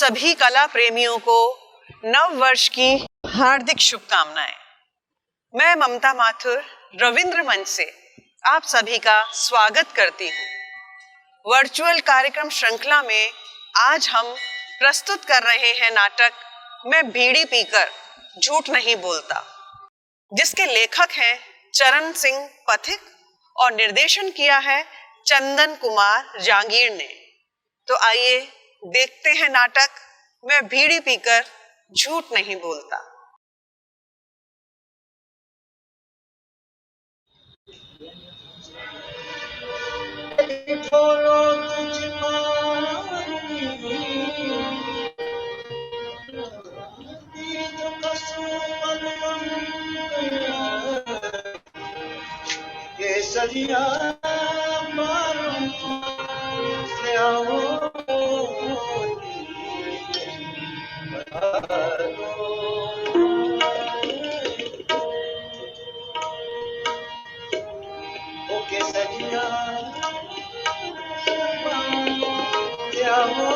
सभी कला प्रेमियों को नव वर्ष की हार्दिक शुभकामनाएं। मैं ममता माथुर रविंद्र मंच से आप सभी का स्वागत करती हूँ। वर्चुअल कार्यक्रम श्रृंखला में आज हम प्रस्तुत कर रहे हैं नाटक मैं बीड़ी पीकर झूठ नहीं बोलता, जिसके लेखक हैं चरण सिंह पथिक और निर्देशन किया है चंदन कुमार जांगीर ने। तो आइए देखते हैं नाटक मैं बीड़ी पीकर झूठ नहीं बोलता। सजिया मारो से आओ ओके सजिया से आओ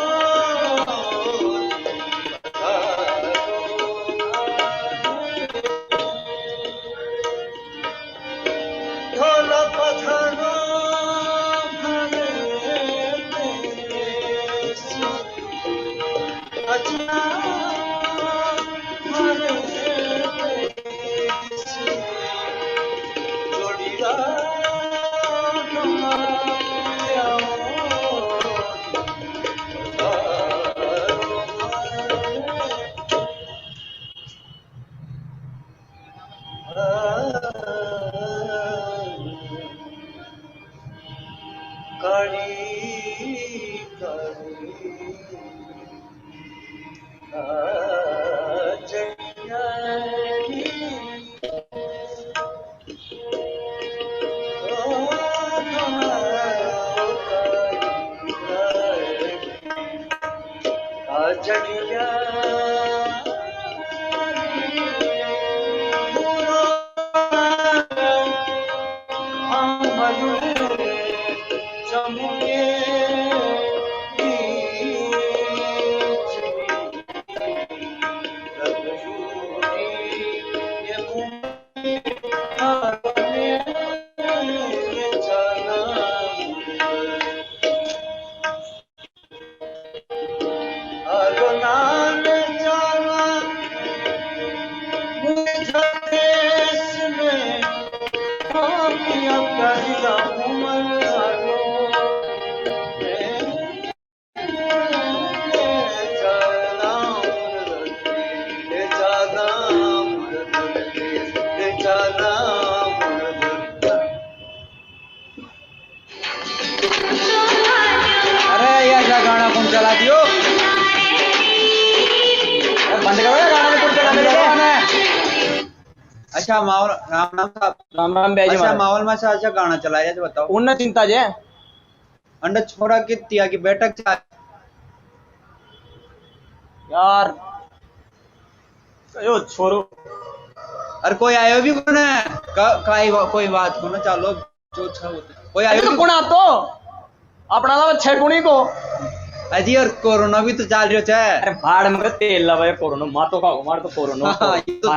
अच्छा माहौल राम राम साहब राम राम भाई जी। अच्छा माहौल में से अच्छा गाना चलाया जो बताओ उन्नत चिंता जे अंडा छोड़ा कितनी आगे बैठक चाह यार कयो छोरो अरे कोई आयो भी कौन है कोई बात को ना चलो जो अच्छा होता कोई आयो तो कोना तो अपना ना छह गुणी को अजी और कोरोना भी तो चल रहा है। अरे भाड़ में तेल लवे कोरोना मातो का मार तो कोरोना ये तो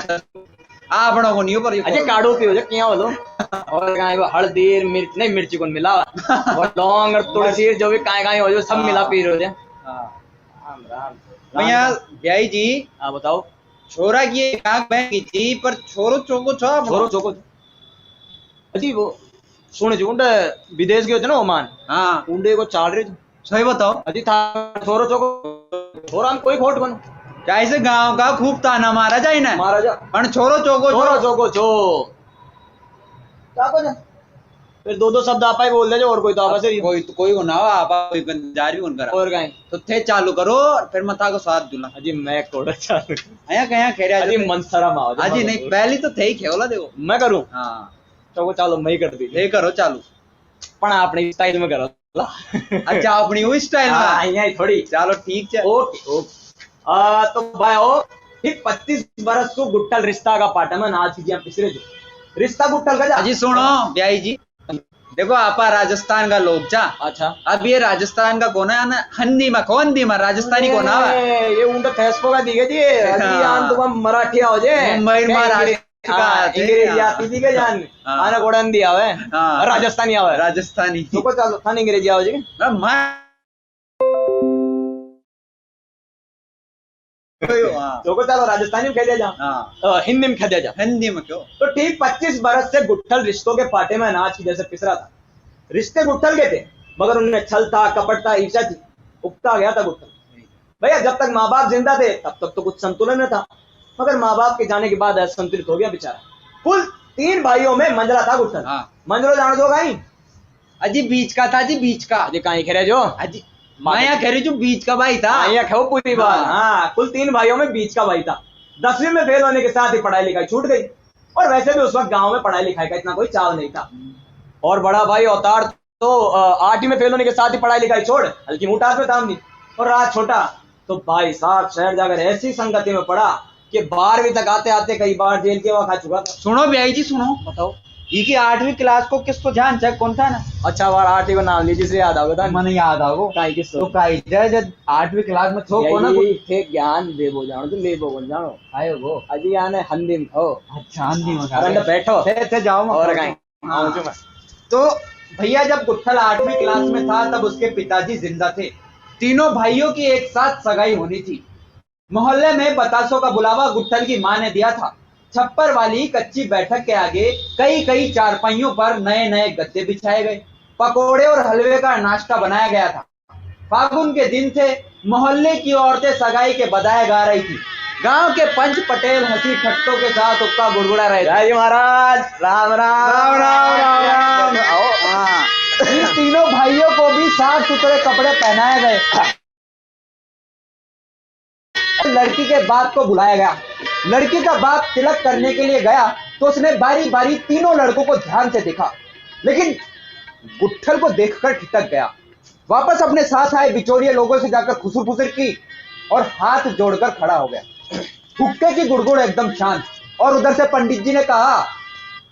आपनो को नहीं पर अजय काढ़ो पियो जे किया बोलो और काई हल्दी मिर्च नहीं मिर्ची कोन मिला और लौंग और तुलसी जो भी काई हो जो सब मिला पी रहे हो। हां राम राम भैया भाई जी हां बताओ छोरा की आंख बह गई थी पर छोरो चोको छो छोरो चोको अजी वो सुन जो उंडे विदेश गयो थे ना ओमान। हां उंडे को चाल रहे सही बताओ अजी था छोरो चोको छोरा में कोई खोट बन कैसे गांव का खूब ताना मारा जाए ना महाराजा पण छोरो चोको छोरो चोको छो ताको जा फिर दो शब्द आपा ही बोल दे जो और कोई तो आपा से कोई को ना आपा कोई जारी उन करा और गाय तो थे चालू करो फिर मथा को स्वाद दुला अजी मैं कोड़ा चालू आया कहां खेरिया अजी मनसरा माओ अजी नहीं पहली तो थे ही खेवला देखो मैं करूं। हां चोको चालो मैं ही कर दी हे करो चालू पण आपने स्टाइल में करो अच्छा अपनी वो स्टाइल में हां यही थोड़ी चलो ठीक है ओके ओके तो भाई ओ ठीक 25 बरस को गुट्टल रिश्ता का पाटा में आज चीजें पिछले जो रिश्ता गुट्टल का अजी सुनो ब्याई जी देखो आपा राजस्थान का लोग जा। अच्छा अब ये राजस्थान का कोना है ना, हिंदी में राजस्थानी कोना है। ये उनका थेस्को का दिखे जी अजी आन तुम मराठी हो जे मुंबई में मराठी का अंग्रेजी आती थी के जान आना गोड़न दिया है राजस्थानी आवे राजस्थानी तो को चलो थान अंग्रेजी आओ जी तो को चलो राजस्थानी में कह दिया जा हिंदी में कह दिया जा हिंदी में क्यों? तो ठीक 25 बरस से गुट्ठल रिश्तों के पाटे में अनाज की जैसे पिसरा था। रिश्ते गुट्ठल के थे मगर उनमें छल था, कपट था, ईर्ष्या थी, उगता गया था गुट्ठल। भैया जब तक माँ बाप जिंदा थे तब तक तो कुछ संतुलन में था, मगर माँ बाप के जाने के बाद असंतुलित हो गया बेचारा। कुल 3 भाइयों में मंजरा था गुट्ठल। मंजरो जान दो कहीं अजी बीच का था जी, बीच का अजी कहीं खेरे जो अजी माया कह रही जो बीच का भाई था। माया खो पूरी बात। हाँ कुल 3 भाइयों में बीच का भाई था। 10वीं में फेल होने के साथ ही पढ़ाई लिखाई छूट गई और वैसे भी उस वक्त गांव में पढ़ाई लिखाई का इतना कोई चाव नहीं था। और बड़ा भाई अवतार तो 8वीं में फेल होने के साथ ही पढ़ाई लिखाई छोड़ हल्की मुठास में थाम दी। और राज छोटा तो भाई साहब शहर जाकर ऐसी संगति में पड़ा कि 12वीं तक आते आते कई बार जेल के वहां खा चुका था। सुनो भाई जी सुनो, बताओ ये की 8वीं क्लास को किसको ध्यान चेक कौन था ना? अच्छा बार 8वीं को नाम लीजिए से याद आओगे मन याद आओ काई किस तो काई जब 8वीं क्लास में थो को ना थे ज्ञान देबो जानो तो लेबो कौन जानो आयो वो अजी आने हिंदी में हो। अच्छा हिंदी में अरे बैठो थे जाओ और कहीं आओ जो मैं तो भैया जब गुट्ठल 8वीं क्लास में था तब उसके पिताजी जिंदा थे। तीनों भाइयों की एक साथ सगाई होनी थी। मोहल्ले में बतासों का बुलावा गुट्ठल की मां ने दिया था। छप्पर वाली कच्ची बैठक के आगे कई कई चारपाइयों पर नए नए गद्दे बिछाए गए, पकोड़े और हलवे का नाश्ता बनाया गया था। फागुन के दिन थे। मोहल्ले की औरतें सगाई के बधाई गा रही थी। गांव के पंच पटेल हंसी ठट्टों के साथ उपका गुड़गुड़ा रहे थे। जय महाराज राम राम राम राम राम राम। हाँ। इन तीनों भाइयों को भी साफ सुथरे कपड़े पहनाए गए। लड़की के बाप को बुलाया गया। लड़की का बाप तिलक करने के लिए गया तो उसने बारी बारी तीनों लड़कों को ध्यान से देखा, लेकिन गुट्ठल को देखकर ठिठक गया। वापस अपने साथ आए बिचौलिए लोगों से जाकर खुसुर फुसुर की और हाथ जोड़कर खड़ा हो गया। हुक्के की गुड़गुड़ एकदम शांत। और उधर से पंडित जी ने कहा,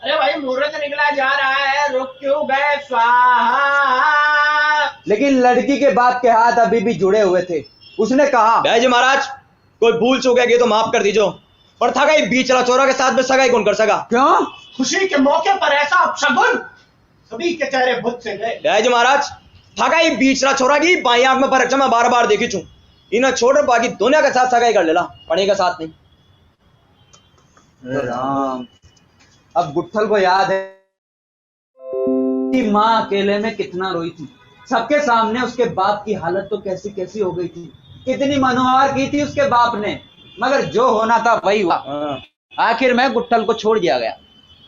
अरे भाई मुहूर्त निकला जा रहा है, रुक क्यों गए स्वाहा। लेकिन लड़की के बाप के हाथ अभी भी जुड़े हुए थे। उसने कहा, जी महाराज कोई भूल चूक है तो माफ कर दीजिए, पर था गई बीच चौरा के साथ में सगाई कौन कर सका? क्यों? खुशी के मौके पर ऐसा अपशगुन, सभी के चेहरे बुत से गए। जी महाराज था गई बीच चौरा की बाई आंख में पर मैं बार बार देखी चू, इन्हें छोड़ बाकी दुनिया के साथ सगाई कर लेला, पढ़े का साथ नहीं। राम, अब गुट्ठल को याद है कि माँ अकेले में कितना रोई थी। सबके सामने उसके बाप की हालत तो कैसी कैसी हो गई थी। कितनी मनोहार की थी उसके बाप ने, मगर जो होना था वही हुआ। आखिर में गुट्ठल को छोड़ दिया गया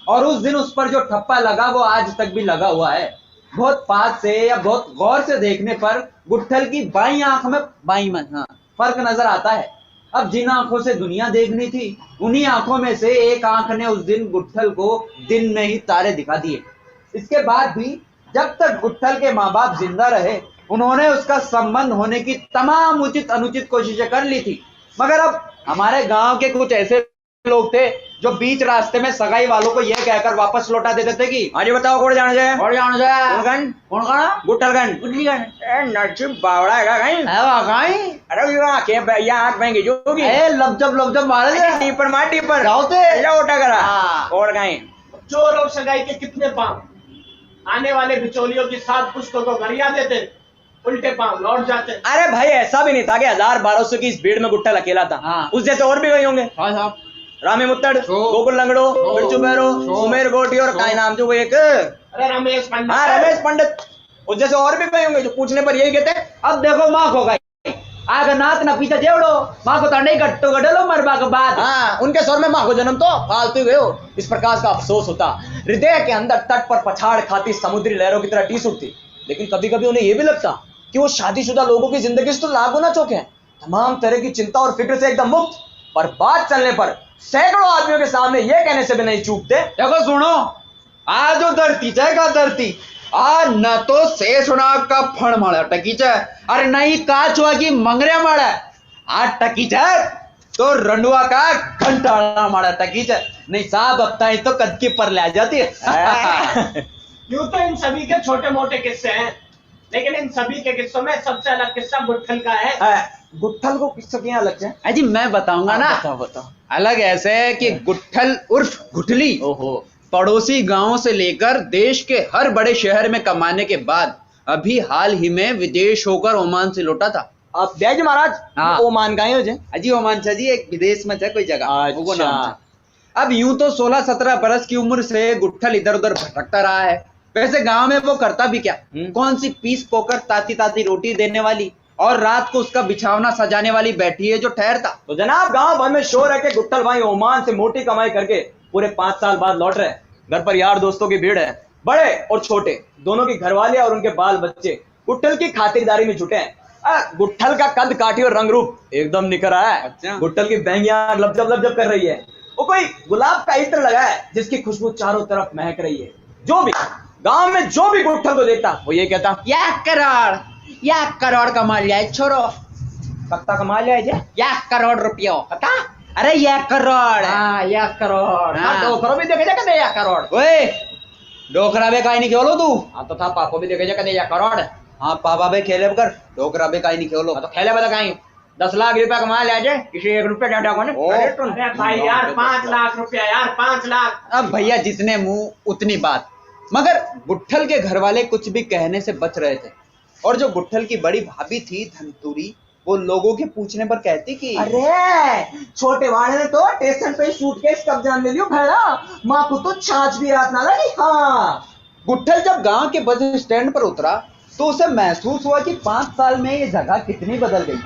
और उस दिन उस पर जो ठप्पा लगा वो आज तक भी लगा हुआ है। बहुत पास से या बहुत गौर से देखने पर गुट्ठल की बाई आंख में फर्क नजर आता है। अब जिन आंखों से दुनिया देखनी थी उन्हीं आंखों में से एक आंख ने उस दिन गुट्ठल को दिन में ही तारे दिखा दिए। इसके बाद भी जब तक गुट्ठल के माँ बाप जिंदा रहे उन्होंने उसका संबंध होने की तमाम उचित अनुचित कोशिशें कर ली थी, मगर अब हमारे गांव के कुछ ऐसे लोग थे जो बीच रास्ते में सगाई वालों को यह कहकर वापस लौटा देते थे कि आज बताओ कौन जाना जाए? और जाना जाए कौन गुट्ठलगंज नरसिंह बावड़ा है कहीं? अरे ये आंख महंगी जो लबजब मारे टीपर मार टीपर उठा करा और कहीं चोर और सगाई के कितने पांव, आने वाले बिचौलियों की 7 पुस्तकों को गरिया देते, उल्टे पांव लौट जाते। अरे भाई ऐसा भी नहीं था कि 1000-1200 की इस भीड़ में गुट्ठल अकेला था। उस जैसे और भी गए होंगे। रामी मुत्तड़, गोकुल लंगड़ो, बिरजू बैरो, सुमेर गोटी और काय नाम जो एक रमेश पंडित। रमेश पंडित उस जैसे और भी गए होंगे जो पूछने पर यही कहते। अब देखो माँ को गई आगे नाथ न पीछे जेवड़ो माँ को तंडे गट्टो गडलो मरबा के बाद। हाँ उनके स्वर में माँ को जन्म तो फालतू गए हो। इस प्रकार का अफसोस होता। हृदय के अंदर तट पर पछाड़ खाती समुद्री लहरों की तरह टीस उठती। लेकिन कभी कभी उन्हें यह भी लगता कि वो शादीशुदा लोगों की जिंदगी से तो लाख गुना चौक है, तमाम तरह की चिंता और फिक्र से एकदम मुक्त। पर बात चलने पर सैकड़ों आदमियों के सामने यह कहने से भी नहीं चूकते। देखो सुनो, आज जो धरती जाएगा धरती आ न तो शेष नाग का फण माड़ा टकी जाए अरे नहीं काचुआ की मंगरे माड़ा आ टकी जाए तो रंडुआ का घंटा माड़ा टकी जाए नहीं साहब अब तो कद की पर ले जाती है। यूं तो इन सभी के छोटे मोटे किस्से हैं, लेकिन इन सभी के किस्सों में सबसे अलग किस्सा गुट्ठल का है। गुट्ठल को किस्सा क्या अलग है? अजी मैं बताऊंगा ना। बताओ बताओ। अलग ऐसे है कि गुट्ठल उर्फ गुठली ओहो। पड़ोसी गांव से लेकर देश के हर बड़े शहर में कमाने के बाद अभी हाल ही में विदेश होकर ओमान से लौटा था। आप जय महाराज। हाँ। ओमान गए हो जे? अजी ओमान छा जी एक विदेश में है कोई जगह वो अच्छा। नाम छा। अब यूं तो 16-17 बरस की उम्र से गुट्ठल इधर उधर भटकता रहा है। वैसे गांव में वो करता भी क्या, कौन सी पीस पोकर ताती ताती रोटी देने वाली और रात को उसका बिछावना सजाने वाली बैठी है जो ठहरता। तो जनाब गांव भर में शोर है कि गुट्ठल भाई ओमान से मोटी कमाई करके पूरे 5 साल बाद लौट रहे हैं। घर पर यार दोस्तों की भीड़ है, बड़े और छोटे दोनों की घरवाले और उनके बाल बच्चे गुट्ठल की खातिरदारी में जुटे हैं। गुट्ठल का कद काठी और रंग रूप एकदम निखर आया है। अच्छा। गुट्ठल की बैंगियां लपजब कर रही है। वो कोई गुलाब का इत्र लगा है जिसकी खुशबू चारों तरफ महक रही है। जो भी गांव में जो भी गुट्ठल को देखता वो ये कहता, 1 करोड़ कमा लिया है छोरो। कत्ता कमा लिया है 1 करोड़ रुपया। कत्ता। अरे 1 करोड़। हाँ 1 करोड़। हाँ। 2 करोड़ भी देखे जा कदे 1 करोड़। ओए डोकरा बे काई नहीं खेलो तू। हाँ तो था पापो भी देखे जा कदे 1 करोड़। हाँ पापा बे खेले कर डोकरा बे काई नहीं खेलो। हाँ तो खेले बता कहीं 10 लाख रुपया कमा लिया जे किसी 1 रुपया डाटा को ओ। अरे भाई यार 5 लाख रुपया यार 5 लाख। अब भैया जितने मुंह उतनी बात। मगर गुट्ठल के घर वाले कुछ भी कहने से बच रहे थे और जो गुट्ठल की बड़ी भाभी थी धनतुरी वो लोगों के पूछने पर कहती कि अरे छोटे वाले ने तो स्टेशन पे सूटकेस कब्जा में लियो भैया माँ को तो छाछ भी रात ना लगी। हाँ। गुट्ठल जब गांव के बस स्टैंड पर उतरा तो उसे महसूस हुआ कि 5 साल में ये जगह कितनी बदल गई।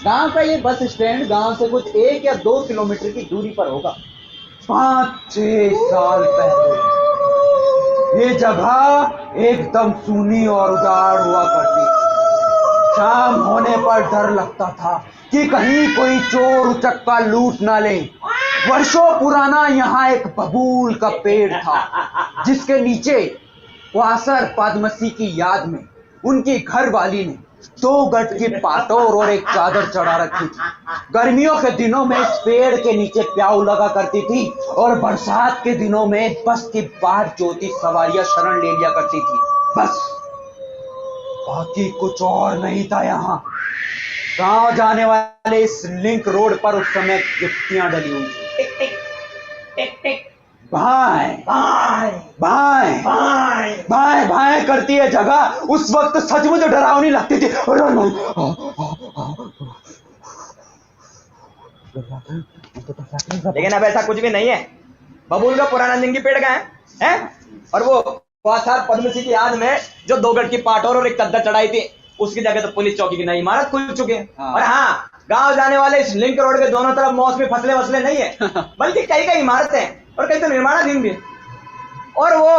गांव का ये बस स्टैंड गांव से कुछ 1 या 2 किलोमीटर की दूरी पर होगा। 5-6 साल पहले ये जगह एकदम सूनी और उजाड़ हुआ करती। शाम होने पर डर लगता था कि कहीं कोई चोर उचक्का लूट ना ले। वर्षों पुराना यहाँ एक बबूल का पेड़ था जिसके नीचे क्वासर पद्मसी की याद में उनकी घरवाली ने 2 गज की पाटोर और एक चादर चढ़ा रखी थी। गर्मियों के दिनों में इस पेड़ के नीचे प्याऊ लगा करती थी और बरसात के दिनों में बस की बाढ़ जोती सवारियां शरण ले लिया करती थी। बस बाकी कुछ और नहीं था। यहाँ गांव जाने वाले इस लिंक रोड पर उस समय गिट्टियां डली हुई थी। टिक टिक टिक टिक बाएं बाय बाएं बाय। बाएं बाएं करती है जगह उस वक्त सचमुच डरावनी लगती थी। लेकिन अब ऐसा कुछ भी नहीं है। बबूल का पुराना जिंगी पेड़ का है और वो क्वासर पद्मसी की याद में जो 2 गज की पाटोर और एक चादर चढ़ाई थी उसकी जगह तो पुलिस चौकी की नई इमारत खुल चुके हैं। हाँ। और हाँ गांव जाने वाले इस लिंक रोड के दोनों तरफ मौसमी फसले वसले नहीं है बल्कि कई इमारतें और कई तो निर्माणाधीन भी। और वो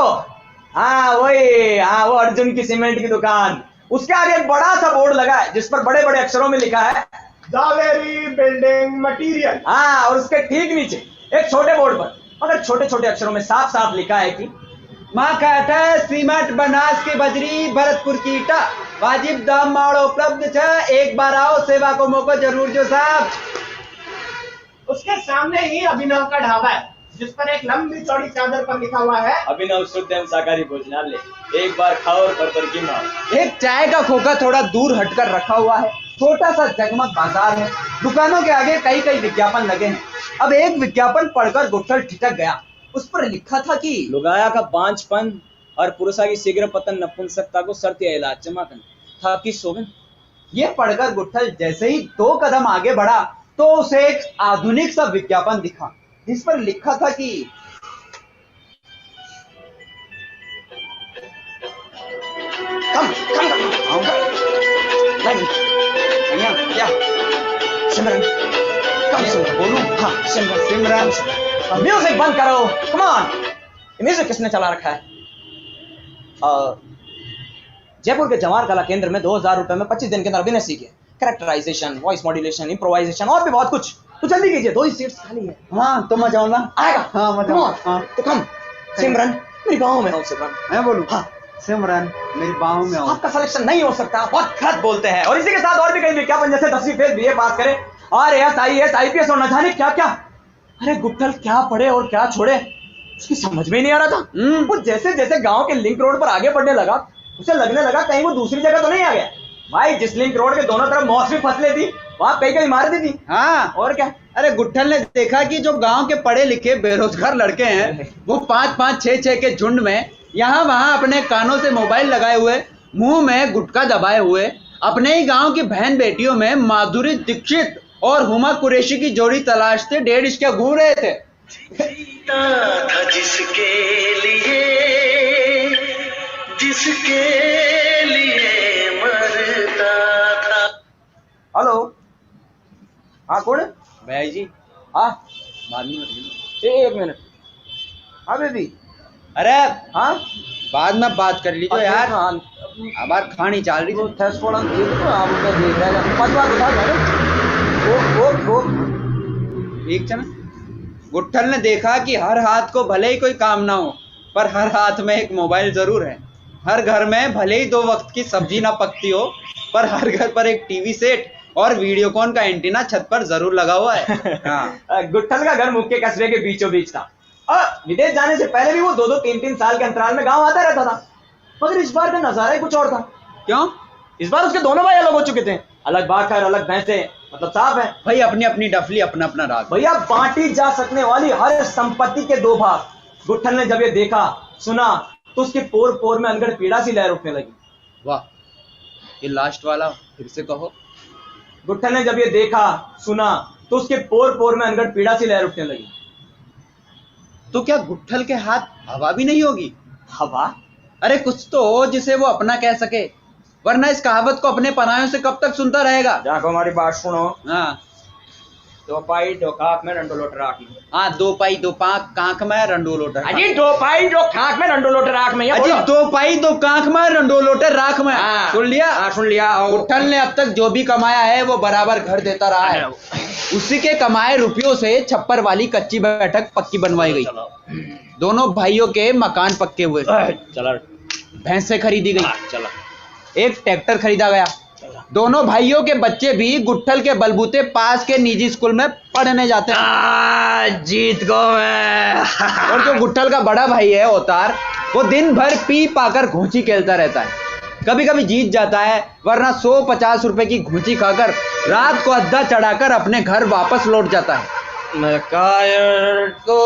वो अर्जुन की सीमेंट की दुकान उसके आगे एक बड़ा सा बोर्ड लगा है जिस पर बड़े बड़े अक्षरों में लिखा है जावेरी बिल्डिंग मटेरियल। हाँ और उसके ठीक नीचे एक छोटे बोर्ड पर मगर छोटे छोटे अक्षरों में साफ साफ लिखा है कि माँ कहता है सीमेंट बनास की बजरी भरतपुर की ईटा वाजिब दाम माड़ उपलब्ध है। एक बार आओ सेवा को मौका जरूर जो साहब। उसके सामने ही अभिनव का ढाबा है जिस पर एक लंबी चौड़ी चादर पर लिखा हुआ है अभिनव शुद्ध एवं शाकाहारी भोजनालय एक बार खाओ और भर की मार। एक चाय का खोखा थोड़ा दूर हटकर रखा हुआ है। छोटा सा जगमग बाजार है। दुकानों के आगे कई विज्ञापन लगे हैं। अब एक विज्ञापन पढ़कर गुट्ठल ठिठक गया। उस पर लिखा था कि लुगाया का बांझपन और पुरुषा की शीघ्र पतन नपुंसकता को शर्त या इलाज चमाकन था कि शोभन। ये पढ़कर गुट्ठल जैसे ही 2 कदम आगे बढ़ा तो उसे एक आधुनिक सा विज्ञापन दिखा जिस पर लिखा था कि सिमरन बोलूं? हाँ सिमरन म्यूजिक बंद करो। कम ऑन म्यूजिक किसने चला रखा है? जयपुर के जवाहर कला केंद्र में 2000 रुपए में 25 दिन के अंदर अभिनय सीखे। कैरेक्टराइजेशन, वॉइस मॉड्यूलेशन, इम्प्रोवाइजेशन और भी बहुत कुछ। तो जल्दी कीजिए 2 ही सीट्स खाली है। हाँ तो मजा ना आएगा। हाँ मजा। हाँ तो कम सिमरन मेरी बाहों में हो। सिमरन मैं बोलूं? हाँ सिमरन मेरी बाहों में आओ। आपका सिलेक्शन नहीं हो सकता, बहुत गलत बोलते हैं। और इसी के साथ और भी कई विज्ञापन जैसे 10वीं फेल बीए पास करें RAS IAS IPS और न जाने क्या क्या। अरे गुट्ठल क्या पढ़े और क्या छोड़े। उसकी समझ में ही नहीं आ रहा था। वो जैसे जैसे गांव के लिंक रोड पर आगे बढ़ने लगा, उसे लगने लगा कहीं वो दूसरी जगह तो नहीं आ गया। भाई जिस लिंक रोड के दोनों तरफ मौसमी फसलें थी, वहां कई कई इमारतें थी। हाँ, और क्या। अरे गुट्ठल ने देखा कि जो गांव के पढ़े लिखे बेरोजगार लड़के हैं वो 5-5, 6-6 के झुंड में यहाँ वहां अपने कानों से मोबाइल लगाए हुए, मुंह में गुटखा दबाए हुए, अपने ही गांव की बहन बेटियों में माधुरी दीक्षित और हुमा कुरैशी की जोड़ी तलाशते 1.5 इश्किया घूम रहे थे। था जिसके लिए मरता था। हेलो, हाँ कौन है? भाई जी, हाँ बाद में बताइए। 1 मिनट। हाँ बेबी। अरे हाँ बाद में बात कर लीजिए यार, हाँ हमार खानी चल रही वो थी। थेस फोड़ा देख तो आप मैं देख रहा था। 5 बार बता दे। वो ठीक है ना। गुट्ठल ने देखा कि हर हाथ को भले ही कोई काम ना हो, पर हर हाथ में एक मोबाइल जरूर है। हर घर में भले ही 2 वक्त की सब्जी ना पकती हो, पर हर घर पर एक टीवी सेट और वीडियोकॉन का एंटीना छत पर जरूर लगा हुआ है। हाँ। गुट्ठल का घर मुख्य कस्बे के बीचों बीच था और विदेश जाने से पहले भी वो 2-2, 3-3 साल के अंतराल में गांव आता रहता था। मगर इस बार का नजारा ही कुछ और था। क्यों? इस बार उसके दोनों भाई अलग हो चुके थे। अलग बाकर, अलग भैंसे, मतलब साफ है भाई अपनी अपनी डफली, अपना अपना राग। भैया। बांटी जा सकने वाली हर संपत्ति के 2 भाग। गुट्ठल ने जब ये देखा, सुना, तो उसके पोर पोर में अनगढ़ पीड़ा सी लहर उठने लगी। वाह, ये लास्ट वाला फिर से कहो। गुट्ठल ने जब ये देखा, सुना, तो उसके पोर पोर में अनगढ़ पीड़ा सी लहर उठने लगी। तो क्या गुट्ठल के हाथ हवा भी नहीं होगी? हवा? अरे कुछ तो हो जिसे वो अपना कह सके, वरना इस कहावत को अपने पनायों से कब तक सुनता रहेगा। जाको हमारी बात सुनो। हाँ 2 पाई 2 खाक में रंडो लोट राख में। हाँ, 2 पाई 2 पाक कांख में रंडो लोटर। अजी 2 पाई 2 खाक में रंडो लोट राख में। अजी 2 पाई 2 कांख में रंडो लोटर राख में। हाँ, सुन लिया? हाँ सुन लिया। गुट्ठल ने अब तक जो भी कमाया है वो बराबर घर देता रहा है। उसी के कमाए रुपयों से छप्पर वाली कच्ची बैठक पक्की बनवाई गई। दोनों भाइयों के मकान पक्के हुए, चला भैंसें खरीदी गई, चला, एक ट्रैक्टर खरीदा गया। दोनों भाइयों के बच्चे भी गुट्ठल के बलबूते पास के निजी स्कूल में पढ़ने जाते हैं। जीत गो मैं। और जो गुट्ठल का बड़ा भाई है अवतार, वो दिन भर पी पाकर घूंची खेलता रहता है। कभी कभी जीत जाता है, वरना 150 रुपए की घूंची खाकर रात को अद्दा चढ़ाकर अपने घर वापस लौट जाता है। मैं कायर तो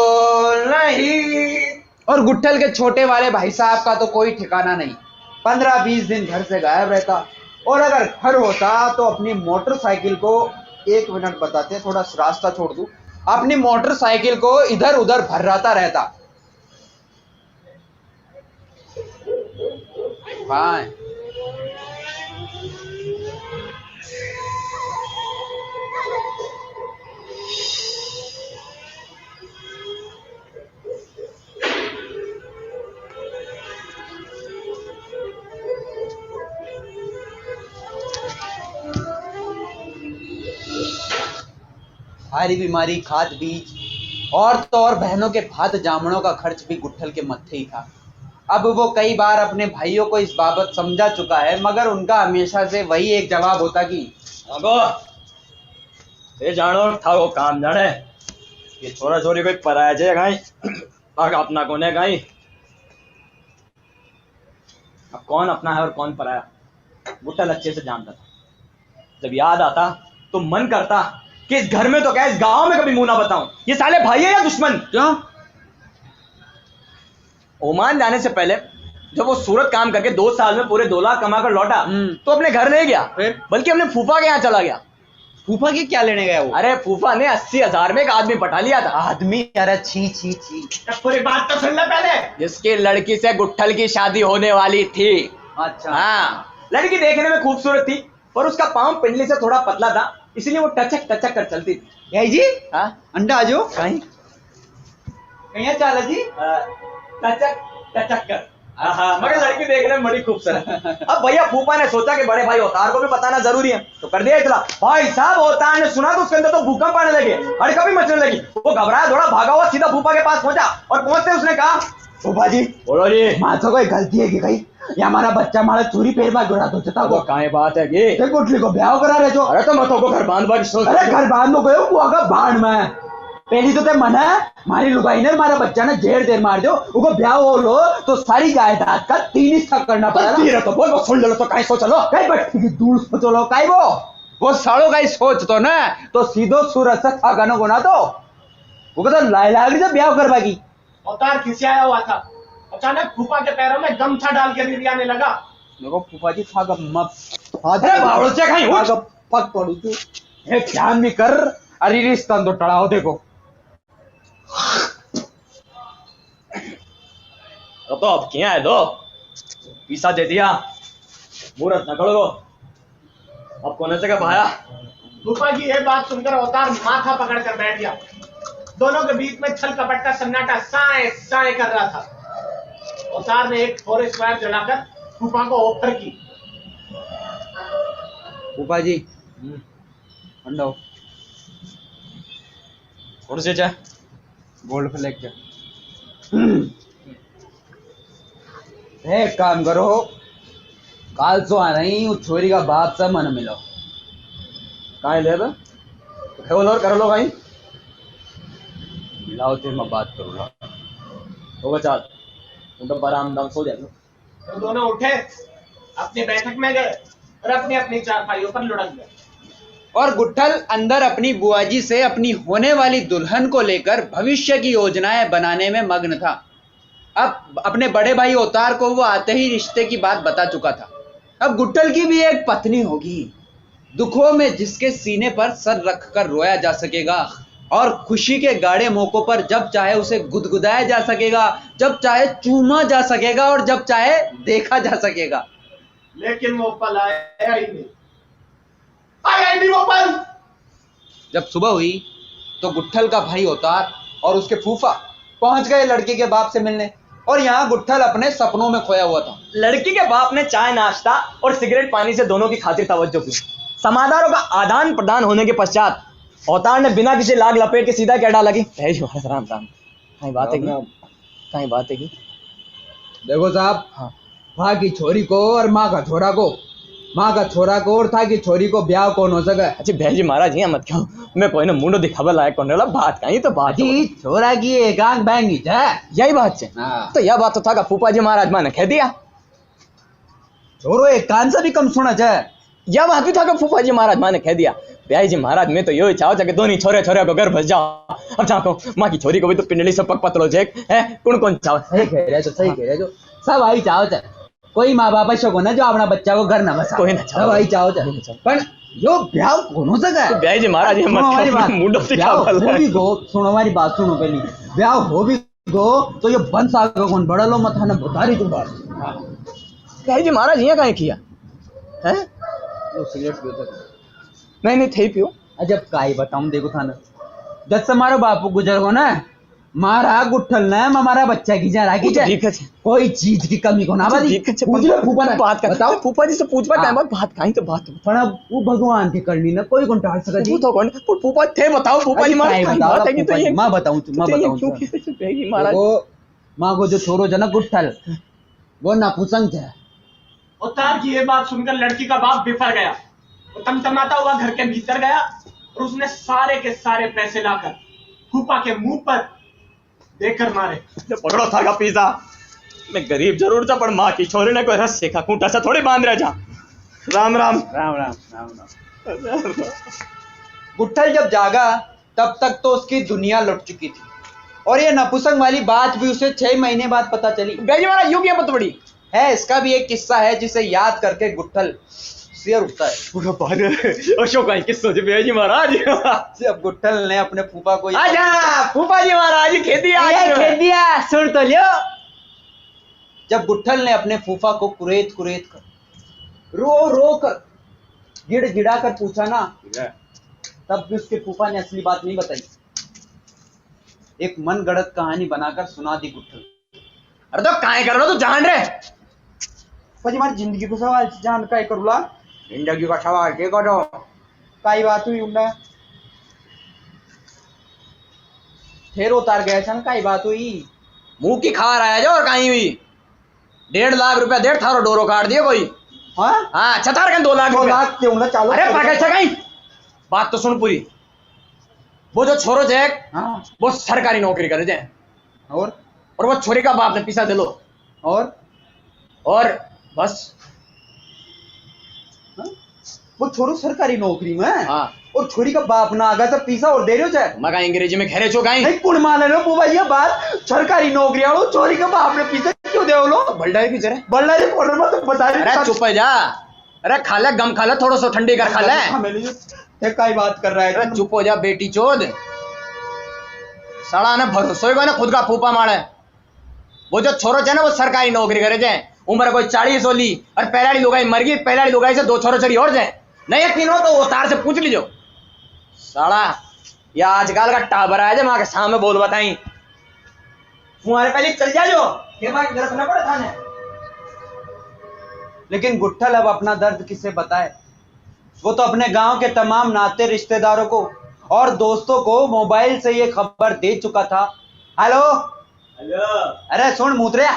नहीं। और गुट्ठल के छोटे वाले भाई साहब का तो कोई ठिकाना नहीं, 15-20 दिन घर से गायब रहता। और अगर घर होता तो अपनी मोटरसाइकिल को, 1 मिनट बताते, थोड़ा रास्ता छोड़ दूं, अपनी मोटरसाइकिल को इधर उधर भर्राता रहता। हाँ, भारी बीमारी, खाद बीज और तो और बहनों के भात जामनों का खर्च भी गुट्ठल के मत्थे ही था। अब वो कई बार अपने भाइयों को इस बाबत समझा चुका है, मगर उनका हमेशा से वही एक जवाब होता कि अगो ये जानो था वो काम जाने ये छोरा छोरी कोई पराया जे गाई आग अपना कोने गाई। अब कौन अपना है और कौन पराया गुट्ठल अच्छे से जानता था। जब याद आता तो मन करता कि इस घर में तो क्या, इस गांव में कभी मुंह ना बताऊं। ये साले भाई है या दुश्मन? क्यों? ओमान जाने से पहले जब वो सूरत काम करके 2 साल में पूरे 2 लाख कमा कर लौटा तो अपने घर नहीं गया, फिर? बल्कि अपने फूफा के यहाँ चला गया। फूफा के क्या लेने गया वो? अरे फूफा ने 80,000 में एक आदमी पटा लिया था। आदमी? अरे छी छी छी। पूरी बात तो सुन ले पहले। जिसकी लड़की से गुट्ठल की शादी होने वाली थी। अच्छा। हाँ, लड़की देखने में खूबसूरत थी पर उसका पाँव पिंडली से थोड़ा पतला था, इसलिए वो टचक टचक कर चलती थी। यही जी? हाँ अंडा आजो कहीं कहीं चाला जी। टचक टचक कर। मगर लड़की देखने में बड़ी खूबसूरत। अब भैया फूफा ने सोचा कि बड़े भाई अवतार को भी बताना जरूरी है, तो कर दिया इतना। भाई साहब अवतार ने सुना तो उसके अंदर तो भूकंप आने लगे, हड़का भी मचने लगी। वो घबराया, थोड़ा भागा हुआ सीधा फूफा के पास पहुंचा और पहुंचते उसने कहा, फूफा जी बोलो जी, माथो कोई गलती है कि कहीं ये हमारा बच्चा हमारा चोरी पेड़ में गिरा दो चता को काहे बात है कि गुटली को ब्याह करा रहे जो। अरे तो मतो को घर बांध बांध। अरे घर बांध लो गयो वो अगर बाण में पहली तो ते मना मारी लुगाई ने मारा बच्चा ने जेर देर मार दो उको ब्याह हो लो तो सारी जायदाद का 3 हिस्सा करना पड़ेगा। तेरा तो बोल वो सुन लो तो काहे सोच लो कई बैठ दूर सोच लो काई वो सालों का ही सोच तो ना तो सीधो सूरत से थागानो गुना तो वो तो लाई लागरी से ब्याह करवा की। अवतार खिसियाया हुआ था, अचानक फूफा के पैरों में गमछा डाल के रिरियाने लगा। देखो फूफा जी थागा मत अरे बावड़ो से कहीं उठ पक पड़ू तू एक ध्यान भी कर अरे रिश्ता तो टड़ाओ देखो। तो अब क्या है दो पीसा दे दिया मुहूर्त न करो अब कोने से क्या पाया। फूफा की यह बात सुनकर अवतार माथा पकड़कर बैठ गया। दोनों के बीच में छल कपट का सन्नाटा साए साए कर रहा था। अवतार ने एक फॉरेस्ट फायर जलाकर फूफा को ऑफर की। फूफा जी अंडो कौन से चाहे गोल्ड फ्लैग क्या एक काम करो काल सो आ रही उस छोरी का बाप से मन मिलो कहाँ ले तो खेल और कर लो कहीं मिलाओ थे मैं बात करूँगा होगा चाल तुम तो आराम दाम सो जाए तो दोनों उठे, अपनी बैठक में गए और अपनी अपनी चारपाइयों पर लुढ़क गए। और गुट्ठल अंदर अपनी बुआजी से अपनी होने वाली दुल्हन को लेकर भविष्य की योजनाएं बनाने में मग्न था। अब अपने बड़े भाई अवतार को वो आते ही रिश्ते की बात बता चुका था। अब गुट्ठल की भी एक पत्नी होगी, दुखों में जिसके सीने पर सर रखकर रोया जा सकेगा और खुशी के गाढ़े मौकों पर जब चाहे उसे गुदगुदाया जा सकेगा, जब चाहे चूमा जा सकेगा और जब चाहे देखा जा सकेगा। लेकिन वो पल आया ही नहीं, आया ही नहीं वो पल। जब सुबह हुई तो गुट्ठल का भाई अवतार और उसके फूफा पहुंच गए लड़की के बाप से मिलने और यहाँ गुट्ठल अपने सपनों में खोया हुआ था। लड़की के बाप ने चाय नाश्ता और सिगरेट पानी से दोनों की खातिर तवज्जो की। समाचारों का आदान प्रदान होने के पश्चात अवतार ने बिना किसी लाग लपेट के सीधा क्या डाला कि राम राम कहीं बात है की देखो साहब, हाँ था की छोरी को और माँ का छोरा को, माँ का छोरा को और था की छोरी को ब्याह कौन हो सके। अच्छा भाई जी महाराज यहाँ मत क्यों मैं कोई ना मुंडो दिखावा लायक करने वाला बात कहीं तो बात जी छोरा की एक आंख बैंगी है यही बात है। हाँ। तो यह बात तो था का फूफा जी महाराज माने कह दिया छोरो एक कान से भी कम सुना जाए। यह बात भी था का फूफा जी महाराज माने कह दिया ब्याई जी महाराज मैं तो यही चाहो कि दोनों छोरे छोरे को घर बस जाओ। अब चाहो माँ की छोरी को भी तो पिंडली से पक पतलो जेक है कौन चाहो सही कह रहे जो सब आई चाहो चाहे कोई माँ बाप ऐसा को ना जो अपना बच्चा को घर न बसा कोई ना चाहो। सब आई चाहो चाहे पर यो ब्याह कौन हो सका है। ब्याई जी महाराज ये सुनो हमारी बात, मुंडो ब्याह हो भी गो, सुनो हमारी बात सुनो पहली, ब्याह हो भी गो तो ये बंस आगे कौन बड़ा लो मत है बुधारी तो बात। ब्याई जी महाराज ये काहे किया है सिगरेट पीता नहीं थे पियो अजब काई बताऊं देखो था ना जब से हमारा बापू गुजर गो ना मारा गुट्ठल ने हमारा बच्चा की जा रखी ठीक है कोई चीज की कमी को ना बाजी पूछ लो फूफा ने बात कर बताओ फूफा जी से पूछवा टाइम बात काहे तो बात पर अब वो भगवान की करनी ना कोई कौन टाल सका जी। वो तो कौन फूफा थे बताओ फूफा जी महाराज बात है तो ये मां बताऊं क्यों ब्याई जी महाराज वो मां को जो छोरो जना गुट्ठल वो नापुसंग है। अवतार की ये बात सुनकर लड़की का बाप बिफर गया। वो तमतमाता हुआ घर के भीतर गया और उसने सारे के सारे पैसे लाकर फूफा के मुंह पर देकर मारे। पकड़ो था का पिज्जा मैं गरीब जरूर था पर माँ की छोरी ने कोई रस सेखा खूंटा सा थोड़ी बांध रहा जा। राम राम राम राम राम राम। गुट्ठल जब जागा तब तक तो उसकी दुनिया लुट चुकी थी और ये नपुसंग वाली बात भी उसे 6 महीने बाद पता चली। ब्याई महाराज यूं क्या बड़ी है इसका भी एक किस्सा है जिसे याद करके गुट्ठल सिर उठता है। पूरा बार अशोक आई किस सोचे ब्याई जी महाराज जब गुट्ठल ने अपने फूफा को आजा फूफा जी महाराज खेती दिया सुन तो लियो। जब गुट्ठल ने अपने फूफा को कुरेद कुरेद कर रो कर गिड़ गिड़ा कर पूछा ना तब भी उसके फूफा ने असली बात नहीं बताई, एक मन गढ़ंत कहानी बनाकर सुना दी गुट्ठल। अरे तो काहे कर रहा तू जान रे भाई हमारी जिंदगी को सवाल जान काय करूला जिंदगी का सवाल के करो काई बात हुई उन्हें फिर उतार गया छन काई बात हुई मुंह की खा रहा है जो और कहीं हुई 1.5 लाख रुपया डेढ़ थारो डोरो काट दिए कोई। हाँ छतार के 2 लाख 2 लाख क्यों ना चालो अरे पकड़ सकाई बात तो सुन पूरी वो जो छोरो जैक हाँ वो सरकारी नौकरी करे जाए और वो छोरी का बाप ने पीछा दिलो और बस हाँ? वो छोरो सरकारी नौकरी में है हाँ और छोरी का बाप ना आगा सब पीसा और दे रहे हो चाहे मगा अंग्रेजी में घेरे चो गाई नहीं कुण मान लो वो भैया बात सरकारी नौकरी वालों छोरी का बाप ने पीसा क्यों दे लो बल्डाई की जरे बल्ला जी बोल रहा तो बता अरे चुप है जा अरे खा ले गम खा ले थोड़ा सा ठंडी कर खा ले ये काय बात कर रहा है अरे चुप हो जा बेटी चोद साला ने भरोसा ही ना खुद का फूफा मारे वो जो छोरो है ना वो सरकारी नौकरी करे जाए उम्र कोई 40 होली और पहलाड़ी लुगाई मर गई पहलाड़ी लुगाई से 2 छोरो चरी और जाए नहीं यकीन हो तो उतार से पूछ लीजो साला या आजकल का टाबर आया माँ के सामने बोल बताई तुम्हारे पहले चल जाओ ना पड़े थाने। लेकिन गुट्ठल अब अपना दर्द किसे बताए वो तो अपने गांव के तमाम नाते रिश्तेदारों को और दोस्तों को मोबाइल से ये खबर दे चुका था। हेलो हेलो अरे सुन मूत्रिया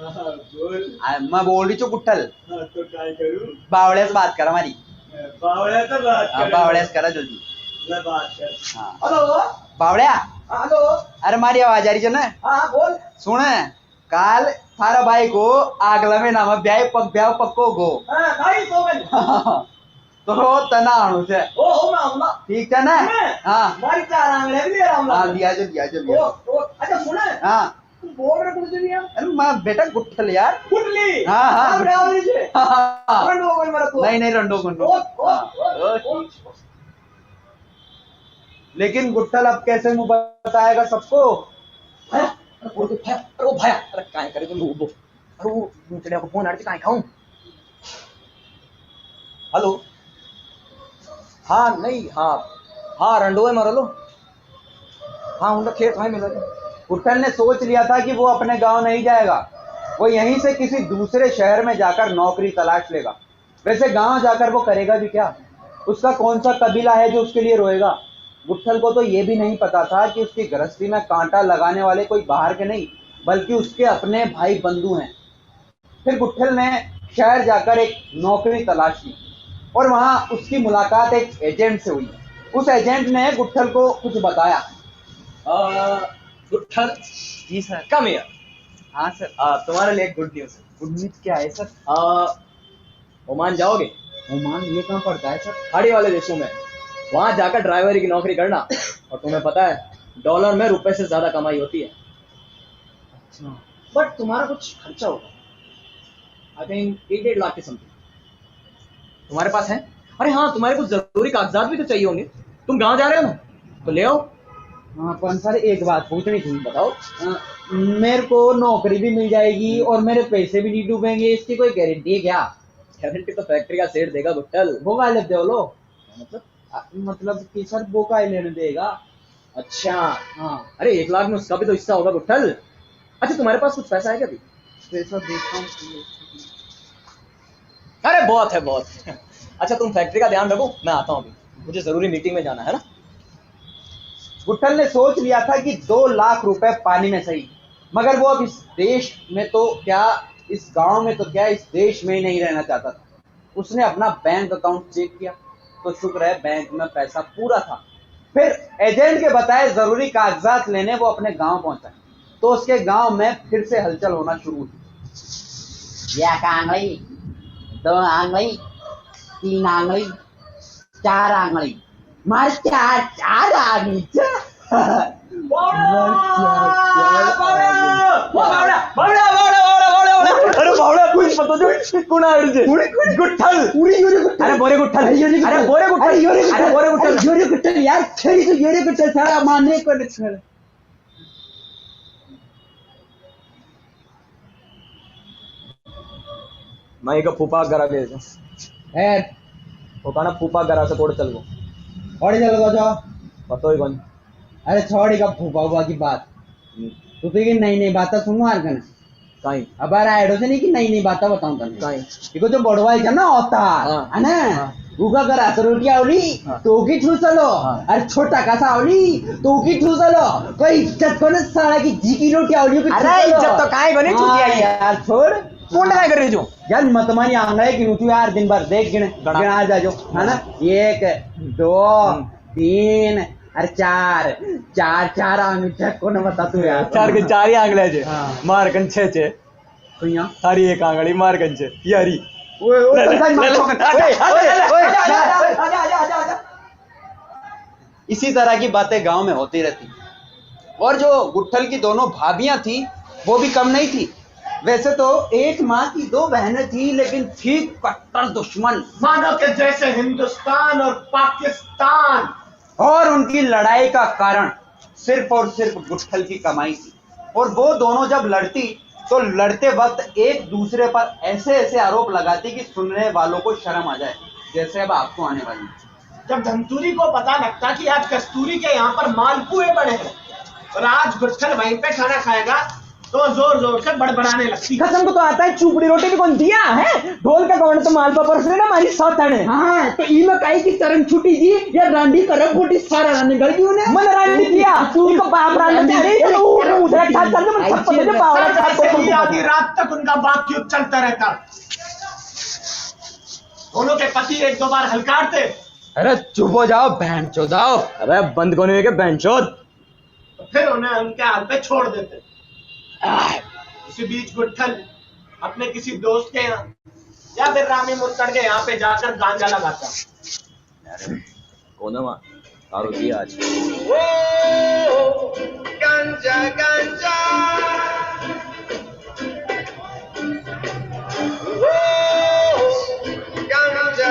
मैं बोल रही हूँ गुट्ठल तो क्या करूं बावड़े से बात कर हमारी बावड़ा तो बात बावड़े से करा जल्दी मैं बात कर हाँ हेलो बावड़िया हेलो अरे मारी आवाज आ रही है ना हाँ बोल सुन काल थारा भाई को आगला में नाम ब्याह पक्को गो हाँ भाई तो मैं तो तना आणु छे ओ हो मैं आऊंगा ठीक है ना हाँ मारी 4 आंगले भी ले रहा हूं हाँ लिया जो ओ अच्छा सुन हाँ तुम बोल रहे कुछ नहीं अरे मैं बेटा गुट्ठल यार कुटली हाँ हाँ अब राव लीजिए हाँ रंडो हो गई मेरा तो नहीं रंडो गुंडो ओ लेकिन गुट्ठल अब कैसे मुंह बताएगा सबको ओ भाई अरे काय करे तुम वो अरे वो मुचड़िया को फोन आड़े काय खाऊं हेलो हाँ नहीं हाँ रंडोए मरो लो हाँ उनका खेत भाई मिला गुट्ठल ने सोच लिया था कि वो अपने गांव नहीं जाएगा वो यहीं से किसी दूसरे शहर में जाकर नौकरी तलाश लेगा। वैसे गांव जाकर वो करेगा भी क्या उसका कौन सा कबीला है जो उसके लिए रोएगा। गुट्ठल को तो ये भी नहीं पता था कि उसकी गृहस्थी में कांटा लगाने वाले कोई बाहर के नहीं बल्कि उसके अपने भाई बंधु हैं। फिर गुट्ठल ने शहर जाकर एक नौकरी तलाश की और वहां उसकी मुलाकात एक एजेंट से हुई। उस एजेंट ने गुट्ठल को कुछ बताया। गुट्ठल जी सर कम हियर हाँ सर तुम्हारे लिए गुड न्यूज है गुड न्यूज क्या है सर ओमान जाओगे ओमान ये कहाँ पड़ता है सर खाड़ी वाले देशों में वहां जाकर ड्राइवरी की नौकरी करना और तुम्हें पता है डॉलर में रुपए से ज्यादा कमाई होती है। अच्छा बट तुम्हारा कुछ खर्चा होगा आई थिंक 8 लाख के समथिंग तुम्हारे पास है। अरे हाँ तुम्हारे कुछ जरूरी कागजात भी तो चाहिए होंगे तुम गांव जा रहे हो ना तो ले आओ। हाँ पर सर एक बात पूछनी थी बताओ मेरे को नौकरी भी मिल जाएगी और मेरे पैसे भी नहीं डूबेंगे इसकी कोई गारंटी है क्या। गारंटी तो फैक्ट्री का सेठ देगा गुट्टल। वो का लेते हो लो मतलब कि सर वो का लेने देगा। अच्छा हाँ अरे 1 लाख में उसका भी तो हिस्सा होगा गुट्टल। अच्छा तुम्हारे पास कुछ पैसा है क्या अभी पैसा देखता हूँ अरे बहुत है बहुत अच्छा तुम फैक्ट्री का ध्यान रखो मैं आता हूँ अभी मुझे जरूरी मीटिंग में जाना है ना। गुट्ठल ने सोच लिया था कि 2 लाख रुपए पानी में सही मगर वो अब इस देश में तो क्या इस गांव में तो क्या इस देश में ही नहीं रहना चाहता था। उसने अपना बैंक अकाउंट चेक किया तो शुक्र है बैंक में पैसा पूरा था। फिर एजेंट के बताए जरूरी कागजात लेने वो अपने गांव पहुंचा तो उसके गांव में फिर से हलचल होना शुरू हुई। 1 आंगली 2 आंगली 3 आंगली 4 आंगली मार 4 आंगली अरे बावड़ा कुछ पता जो कौन आ रही है गुट्ठल अरे बोरे गुट्ठल अरे बोरे गुट्ठल अरे बोरे गुट्ठल योरे गुट्ठल यार छेड़ी तो योरे गुट्ठल सारा मारने को छेड़ मैं का फूफा करा के है वो कहना फूफा करा से कोड़ चल गो और चल गो जाओ पतो ही कौन। अरे छोड़ी का फूफा हुआ की बात तू तो ये नई बात सुनो यार कना काई अब आइडो से नहीं कि नई बात बताऊं तने काई देखो जो बड़वाई है ना होता है ना उगा कर रोटी आवली तो की ठूसलो अरे छोटा का सा आवली तो की ठूसलो कोई इज्जत को ना साला की जी की रोटी आवली की अरे इज्जत तो काई बनी चुकी है यार छोड़ कौन काय कर रही जो यार मतमानी आंगड़े की नूतू यार दिन भर देख गिने गिना जा जो है ना 1 2 3 अरे चार चार चार आंगली को ना बता तू यार। चार के चार ही आंगले छे हाँ। मार कन छे छे तो यहाँ थारी एक आंगली मार कन छे यारी ओए ओए संसार मार दो। इसी तरह की बातें गांव में होती रहती। और जो गुट्ठल की दोनों भाभियां थी वो भी कम नहीं थी। वैसे तो एक माँ की दो बहनें थी, लेकिन थी कट्टर दुश्मन। मानो के जैसे हिंदुस्तान और पाकिस्तान। और उनकी लड़ाई का कारण सिर्फ और सिर्फ गुट्ठल की कमाई थी। और वो दोनों जब लड़ती तो लड़ते वक्त एक दूसरे पर ऐसे ऐसे आरोप लगाती कि सुनने वालों को शर्म आ जाए, जैसे अब आपको आने वाली है। जब धनतूरी को पता लगता कि आज कस्तूरी के यहाँ पर मालपुए बने हैं और आज गुट्ठल वहीं पे खाना खाएगा, तो जोर जोर से बड़बड़ाने लगती। कसम को तो आता है चुपड़ी रोटी भी कौन दिया है ढोल का कौन तो मालपा पर ना हमारी साथ है। हाँ तो ई में काई की तरंग छुटी जी या रांडी करब गोटी सारा रांडी गड़ गई उन्हें मन रांडी किया तू तो बाप रांडी अरे तो उधर एक साथ चल के मन सब पता पावर ऐसे ही आधी रात तक उनका बात युद्ध चलता रहता। दोनों के पति एक दो बार हलकारते, अरे चुप हो जाओ बहन चोदाओ। अरे बंद कोने हुए के बेंचोद फिर उन्हें उनके हाल पे छोड़ देते। इसी बीच गुट्ठल अपने किसी दोस्त के यहाँ या फिर रामी मुत्तड़ के यहाँ पे जाकर गांजा लगाता। कौन है वहाँ दारू पिया आज गांजा गांजा गांजा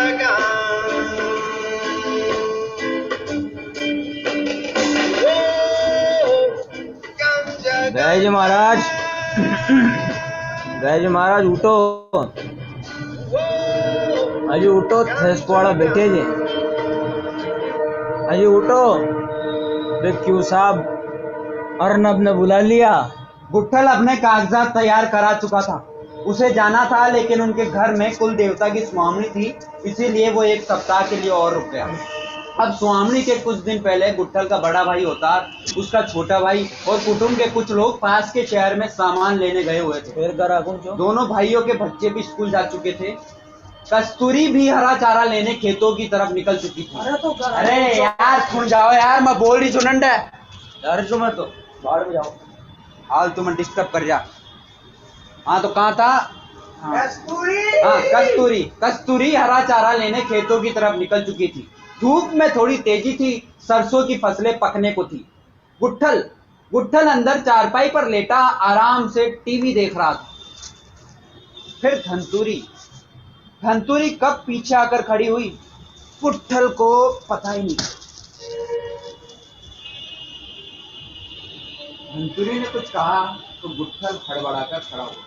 जय जी महाराज जय जी महाराज उठो अजी उठो थेसवाड़ा बैठे जी अजी उठो क्यों साहब अर्नब ने बुला लिया। गुट्ठल अपने कागजात तैयार करा चुका था। उसे जाना था, लेकिन उनके घर में कुल देवता की स्वामी थी, इसीलिए वो एक सप्ताह के लिए और रुक गया। अब स्वामी के कुछ दिन पहले गुट्ठल का बड़ा भाई अवतार, उसका छोटा भाई और कुटुंब के कुछ लोग पास के शहर में सामान लेने गए हुए थे। फिर करा कौन जो दोनों भाइयों के बच्चे भी स्कूल जा चुके थे। कस्तूरी भी हरा चारा लेने खेतों की तरफ निकल चुकी थी। अरे यार सुन जाओ यार, मैं बोल रही सुनंड है यार जो मैं तो बाहर में जाओ हाल तुम्हें डिस्टर्ब कर जा। हाँ तो कहाँ था? हाँ कस्तूरी हरा चारा लेने खेतों की तरफ निकल चुकी थी। धूप में थोड़ी तेजी थी, सरसों की फसलें पकने को थी। गुट्ठल अंदर चारपाई पर लेटा आराम से टीवी देख रहा था। फिर धनतूरी कब पीछे आकर खड़ी हुई, गुट्ठल को पता ही नहीं। धनतूरी ने कुछ कहा तो गुट्ठल हड़बड़ाकर खड़ा हुआ।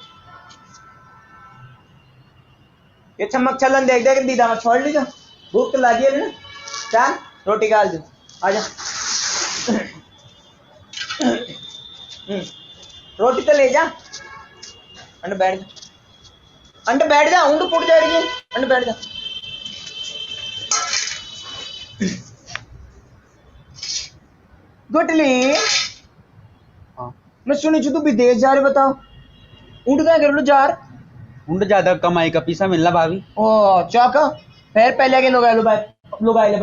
ये चमक चलन देख देख दीदा में छोड़ लीजिए, भूख तो लगी है ना, चाल रोटी डाल दो आजा। रोटी तो ले जा, अंडे बैठ जा ऊँट पुट जाएगी, अंडे बैठ जा। गुटली हाँ मैं सुनी तू विदेश जा रहे, बताओ ऊँट क्या कर लो जार ऊँट ज्यादा कमाई का पीसा मिलना भाभी। ओ चौका फिर पहले के लोग आए